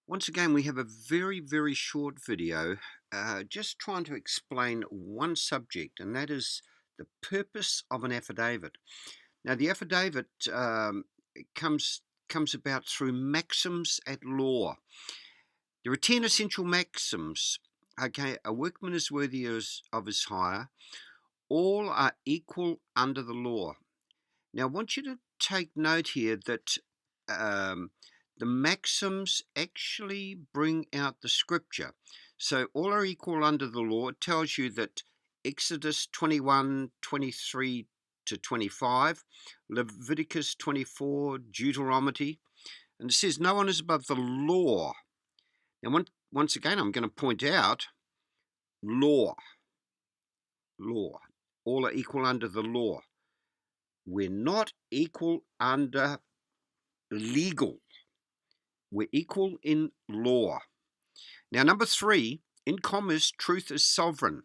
Once again, we have a very, very short video just trying to explain one subject, and that is the purpose of an affidavit. Now, the affidavit comes about through maxims at law. There are 10 essential maxims. Okay, a workman is worthy of his hire. All are equal under the law. Now, I want you to take note here that the maxims actually bring out the scripture. So all are equal under the law. It tells you that Exodus 21:23 to 25, Leviticus 24, Deuteronomy, and it says no one is above the law. Now, once again, I'm going to point out law. All are equal under the law. We're not equal under legal. We're equal in law. Now, number 3, in commerce, truth is sovereign.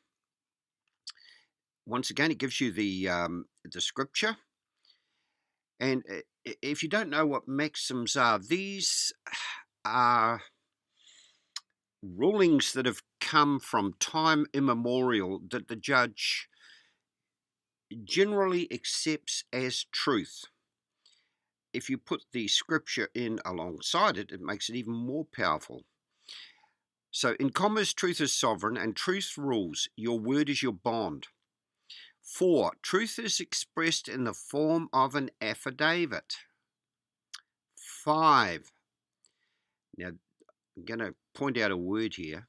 Once again, it gives you the scripture. And if you don't know what maxims are, these are rulings that have come from time immemorial that the judge generally accepts as truth. If you put the scripture in alongside it, it makes it even more powerful. So in commerce, truth is sovereign and truth rules. Your word is your bond. 4, truth is expressed in the form of an affidavit. 5, now I'm going to point out a word here.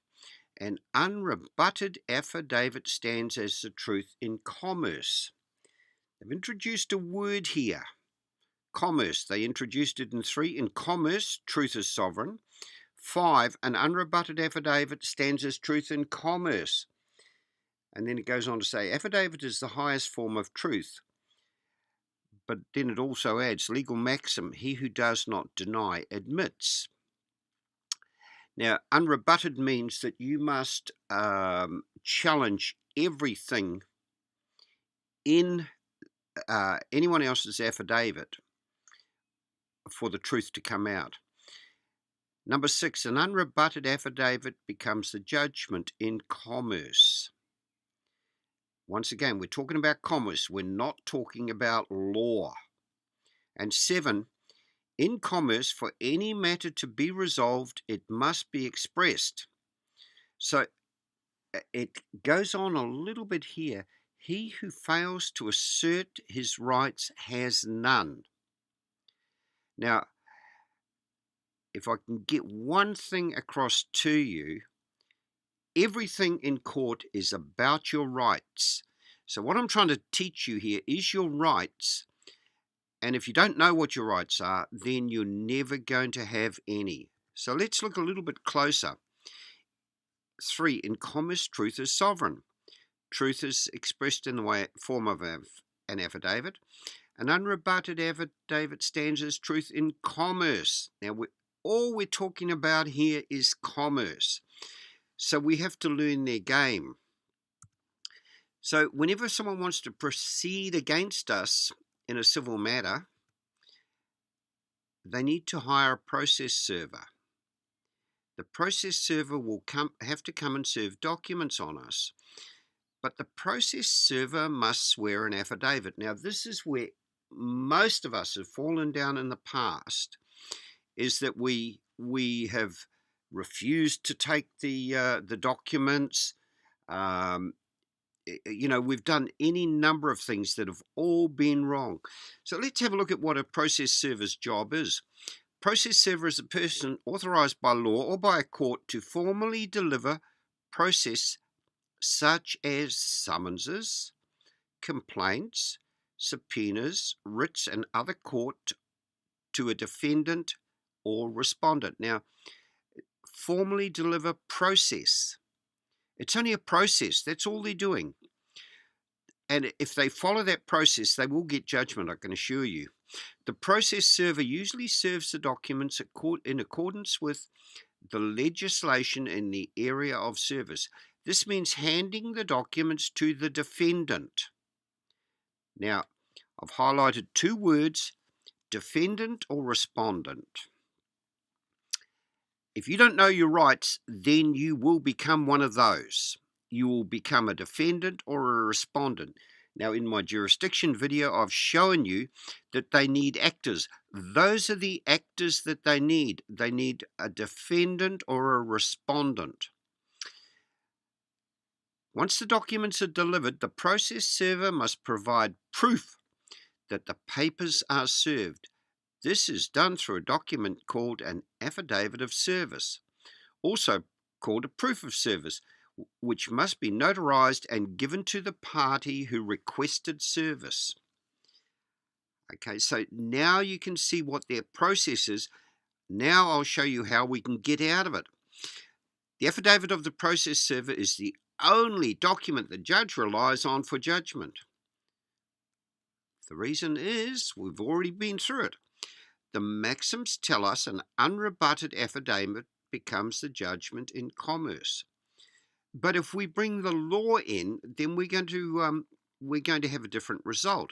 An unrebutted affidavit stands as the truth in commerce. They've introduced a word here. Commerce. They introduced it in 3. In commerce, truth is sovereign. 5, an unrebutted affidavit stands as truth in commerce. And then it goes on to say, affidavit is the highest form of truth. But then it also adds, legal maxim, he who does not deny admits. Now, unrebutted means that you must challenge everything in anyone else's affidavit for the truth to come out. Number 6, an unrebutted affidavit becomes the judgment in commerce. Once again, we're talking about commerce. We're not talking about law. And 7, in commerce, for any matter to be resolved, it must be expressed. So it goes on a little bit here. He who fails to assert his rights has none. Now, if I can get one thing across to you, everything in court is about your rights. So what I'm trying to teach you here is your rights. And if you don't know what your rights are, then you're never going to have any. So let's look a little bit closer. 3, in commerce, truth is sovereign. Truth is expressed in the form of an affidavit. An unrebutted affidavit stands as truth in commerce. Now, all we're talking about here is commerce. So we have to learn their game. So whenever someone wants to proceed against us in a civil matter, they need to hire a process server. The process server will have to come and serve documents on us. But the process server must swear an affidavit. Now, this is where most of us have fallen down in the past, is that we have refused to take the documents. We've done any number of things that have all been wrong. So let's have a look at what a process server's job is. Process server is a person authorized by law or by a court to formally deliver process such as summonses, complaints, subpoenas, writs, and other court to a defendant or respondent. Now, formally deliver process. It's only a process. That's all they're doing. And if they follow that process, they will get judgment, I can assure you. The process server usually serves the documents in accordance with the legislation in the area of service. This means handing the documents to the defendant. Now, I've highlighted 2 words, defendant or respondent. If you don't know your rights, then you will become one of those. You will become a defendant or a respondent. Now, in my jurisdiction video, I've shown you that they need actors. Those are the actors that they need. They need a defendant or a respondent. Once the documents are delivered, the process server must provide proof that the papers are served. This is done through a document called an Affidavit of Service, also called a proof of service, which must be notarized and given to the party who requested service. Okay, so now you can see what their process is. Now I'll show you how we can get out of it. The affidavit of the process server is the only document the judge relies on for judgment. The reason is we've already been through it. The maxims tell us an unrebutted affidavit becomes the judgment in commerce. But if we bring the law in, then we're going to have a different result.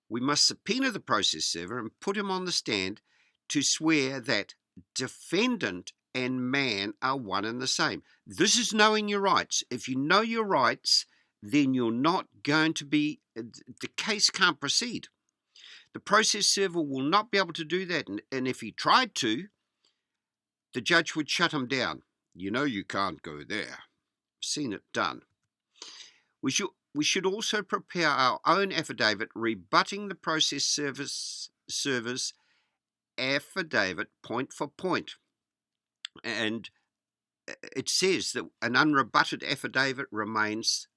We must subpoena the process server and put him on the stand to swear that defendant and man are one and the same. This is knowing your rights. If you know your rights, then you're not going to be, the case can't proceed. The process server will not be able to do that, and if he tried to, the judge would shut him down. You know you can't go there. Seen it done. We should also prepare our own affidavit rebutting the process server's affidavit point for point. And it says that an unrebutted affidavit remains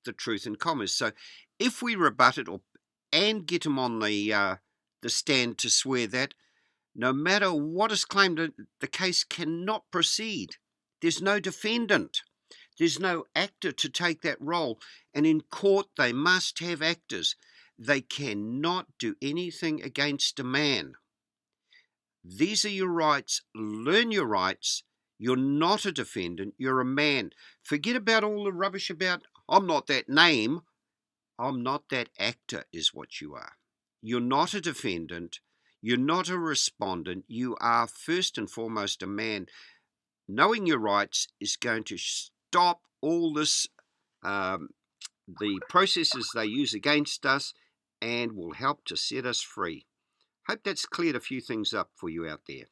the truth in commerce. So if we rebut it and get him on the stand to swear that, no matter what is claimed, the case cannot proceed. There's no defendant. There's no actor to take that role. And in court, they must have actors. They cannot do anything against a man. These are your rights. Learn your rights. You're not a defendant. You're a man. Forget about all the rubbish about, I'm not that name. I'm not that actor is what you are. You're not a defendant. You're not a respondent. You are first and foremost a man. Knowing your rights is going to stop all this, the processes they use against us, and will help to set us free. Hope that's cleared a few things up for you out there.